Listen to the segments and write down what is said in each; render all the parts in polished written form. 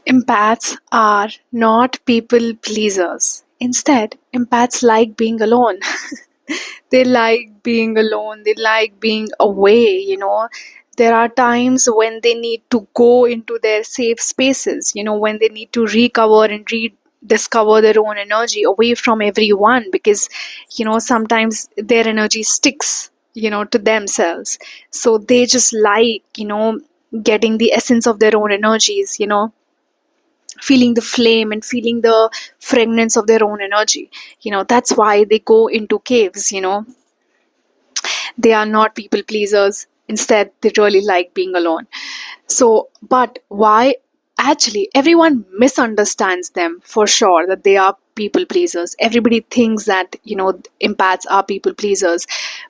Empaths are not people pleasers. Instead, empaths like being alone. They like being alone, they like being away. There are times when they need to go into their safe spaces, when they need to recover and rediscover their own energy away from everyone because sometimes their energy sticks to themselves. So they just like getting the essence of their own energies, feeling the flame and feeling the fragrance of their own energy. That's why they go into caves. They are not people pleasers. Instead, they really like being alone. So, but why? Actually, everyone misunderstands them for sure that they are people pleasers. Everybody thinks that empaths are people pleasers,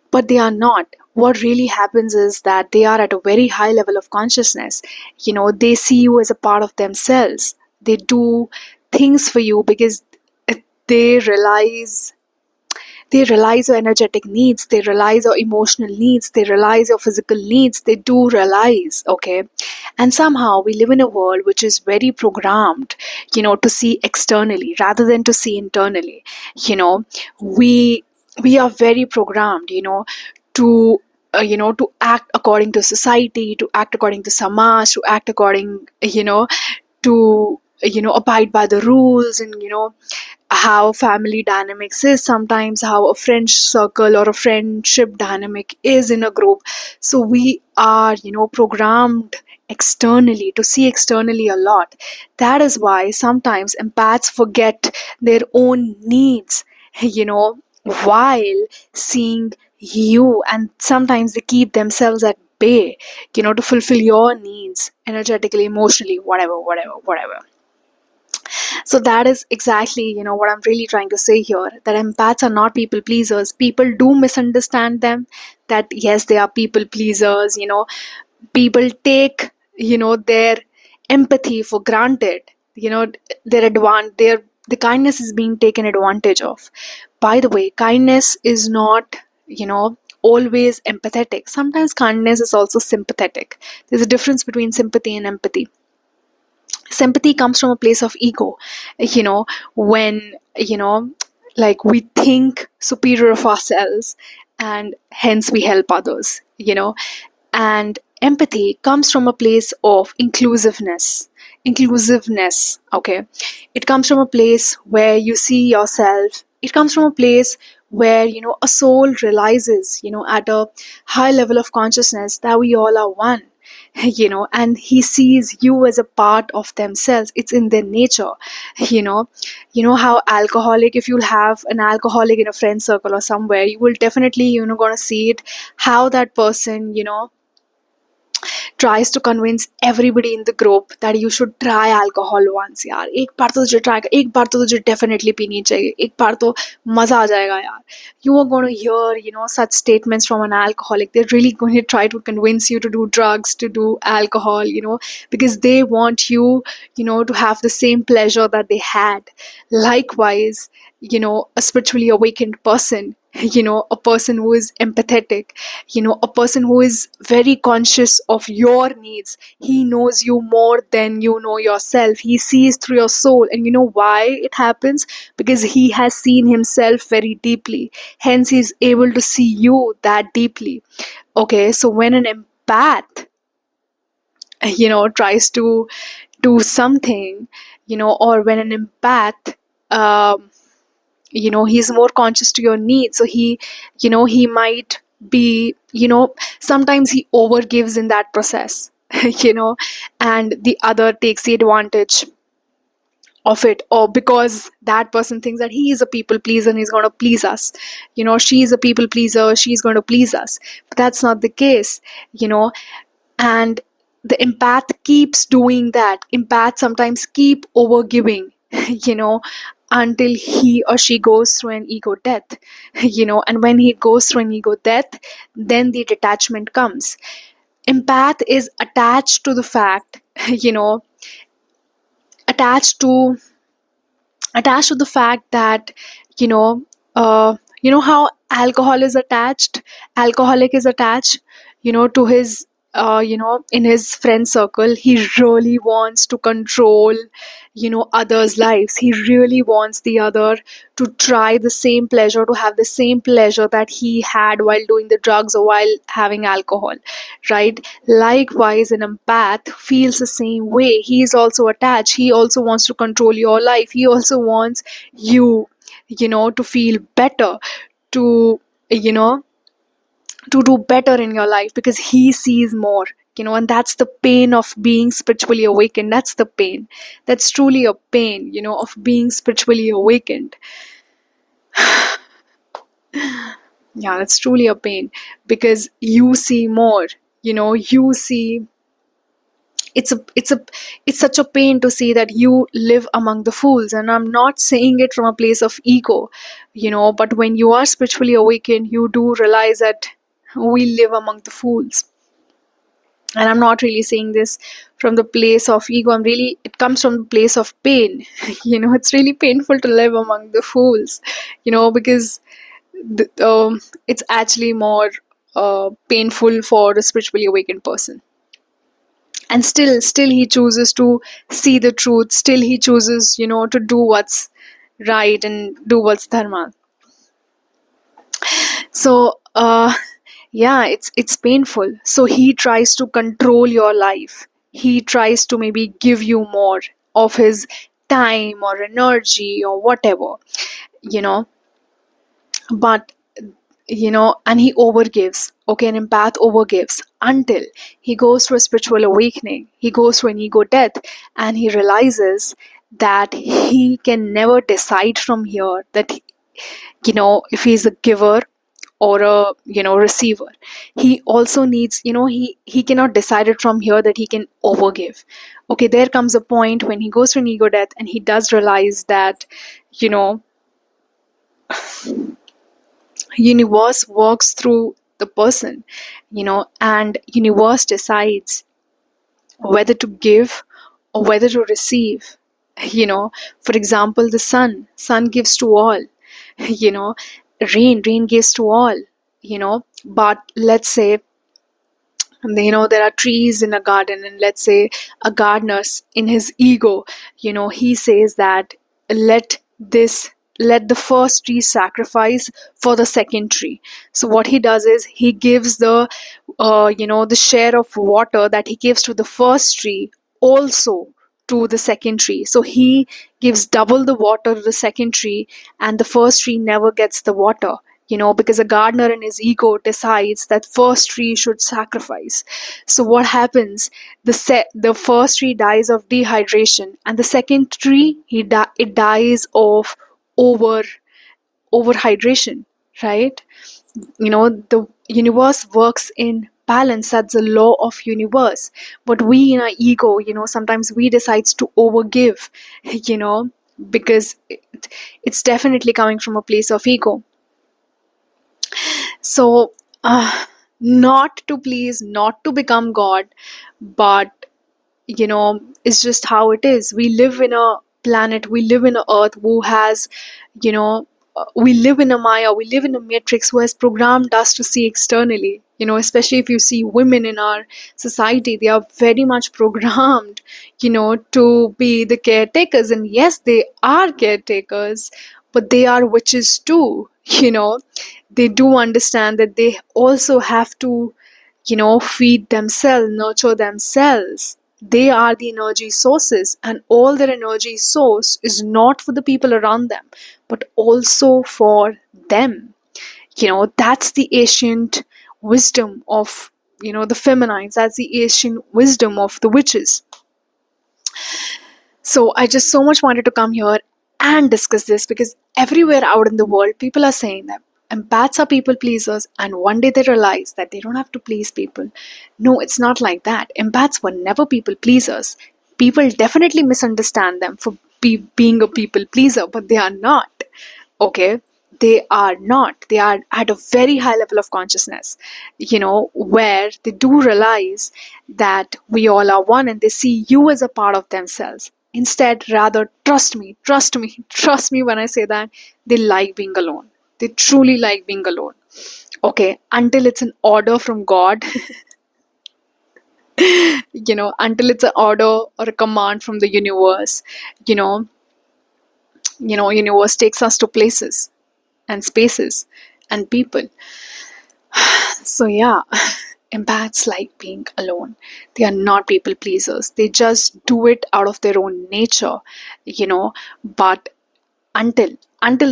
but they are not. What really happens is that they are at a very high level of consciousness. They see you as a part of themselves. They do things for you because they realize they realize your energetic needs, they realize your emotional needs, they realize your physical needs, they do realize, okay? And somehow we live in a world which is very programmed to see externally rather than to see internally. You know, we we are very programmed to act according to society, to act according to samaj, to act according to abide by the rules and how family dynamics is, sometimes how a friend circle or a friendship dynamic is in a group. So we are programmed externally to see externally a lot. That is why sometimes empaths forget their own needs while seeing you, and sometimes they keep themselves at bay to fulfill your needs energetically, emotionally, whatever. So that is exactly what I'm really trying to say here, that empaths are not people pleasers. People do misunderstand them, that yes, they are people pleasers. People take their empathy for granted. Their the kindness is being taken advantage of. By the way, kindness is not always empathetic. Sometimes kindness is also sympathetic. There's a difference between sympathy and empathy. Sympathy comes from a place of ego when like we think superior of ourselves, and hence we help others. And empathy comes from a place of inclusiveness. Okay, it comes from a place where you see yourself. It comes from a place where a soul realizes at a high level of consciousness that we all are one. And he sees you as a part of themselves. It's in their nature. How alcoholic, if you'll have an alcoholic in a friend circle or somewhere, you will definitely gonna see it, how that person tries to convince everybody in the group that you should try alcohol once. यार एक बार तो तुझे try एक बार तो तुझे definitely पीनी चाहिए, एक बार तो मजा आ जाएगा यार. You are going to hear such statements from an alcoholic. They're really going to try to convince you to do drugs, to do alcohol because they want you to have the same pleasure that they had. Likewise a spiritually awakened person a person who is empathetic a person who is very conscious of your needs. He knows you more than you know yourself. He sees through your soul, and you know why it happens? Because he has seen himself very deeply, hence he's able to see you that deeply. Okay, so when an empath tries to do something or when an empath um, he's more conscious to your needs, so he might be sometimes he overgives in that process and the other takes the advantage of it, or because that person thinks that he is a people pleaser and he's going to please us. She is a people pleaser, she's going to please us, but that's not the case. And the empath keeps doing that. Empaths sometimes keep overgiving you know until he or she goes through an ego death. And when he goes through an ego death, then the detachment comes. Empath is attached to the fact you know attached to the fact that you know how alcoholic is attached to his in his friend circle, he really wants to control, others' lives. He really wants the other to try the same pleasure, to have the same pleasure that he had while doing the drugs or while having alcohol, right? Likewise, an empath feels the same way. He is also attached. He also wants to control your life. He also wants you, to feel better, to, you know, to do better in your life because he sees more, and that's the pain of being spiritually awakened. That's the pain. That's truly a pain, of being spiritually awakened. Yeah, that's truly a pain because you see more, you see. It's such a pain to see that you live among the fools, and I'm not saying it from a place of ego, but when you are spiritually awakened, you do realize that we live among the fools. And I'm not really saying this from the place of ego. It comes from the place of pain. It's really painful to live among the fools, because it's actually more painful for a spiritually awakened person. And still he chooses to see the truth. Still he chooses, to do what's right and do what's dharma. So, yeah, it's painful. So he tries to control your life. He tries to maybe give you more of his time or energy or whatever, you know. But and he overgives. Okay, an empath overgives until he goes through a spiritual awakening. He goes through an ego death, and he realizes that he can never decide from here that if he's a giver or a receiver. He also needs, he cannot decide it from here that he can overgive. Okay, there comes a point when he goes through an ego death and he does realize that you know universe works through the person, and universe decides whether to give or whether to receive. For example, the sun gives to all. you know rain gives to all. But let's say, there are trees in a garden, and let's say a gardener in his ego, he says that let this let the first tree sacrifice for the second tree. So what he does is he gives the share of water that he gives to the first tree also to the second tree. So he gives double the water to the second tree, and the first tree never gets the water, because a gardener in his ego decides that first tree should sacrifice. So what happens? The first tree dies of dehydration, and the second tree it dies of over overhydration, right? The universe works in balance. That's the law of universe. But we in our ego, sometimes we decides to overgive, you know because it's definitely coming from a place of ego. So, not to please, not to become God, but it's just how it is. We live in a planet, we live in a earth who has, you know, we live in a Maya, we live in a matrix who has programmed us to see externally. Especially if you see women in our society, they are very much programmed, to be the caretakers. And yes, they are caretakers, but they are witches too. They do understand that they also have to, feed themselves, nurture themselves. They are the energy sources, and all their energy source is not for the people around them, but also for them. That's the ancient wisdom of, the feminines. That's the ancient wisdom of the witches. So I just so much wanted to come here and discuss this because everywhere out in the world, people are saying that empaths are people pleasers, and one day they realize that they don't have to please people. No, it's not like that. Empaths were never people pleasers. People definitely misunderstand them for being a people pleaser, but they are not. Okay? They are not. They are at a very high level of consciousness, where they do realize that we all are one, and they see you as a part of themselves. Instead, rather, trust me, trust me, trust me when I say that they like being alone. They truly like being alone. Okay, until it's an order from God, Until it's an order or a command from the universe. you know Universe takes us to places and spaces and people. So yeah, empaths like being alone. They are not people pleasers. They just do it out of their own nature, but until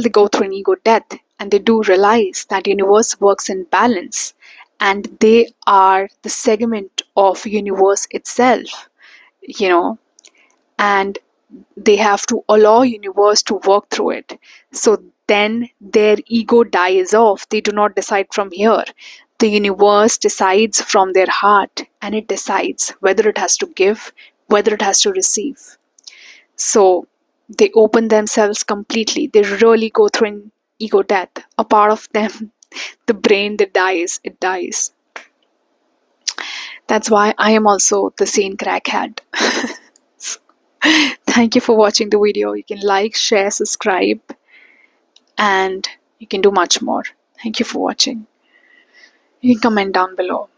they go through an ego death, and they do realize that universe works in balance, and they are the segment of universe itself, you know and they have to allow universe to work through it. So then their ego dies off. They do not decide from here. The universe decides from their heart, and it decides whether it has to give, whether it has to receive. So they open themselves completely. They really go through an ego death. A part of them, the brain that dies, it dies. That's why I am also the sane crackhead. So, thank you for watching the video. You can like, share, subscribe, and you can do much more. Thank you for watching. You can comment down below.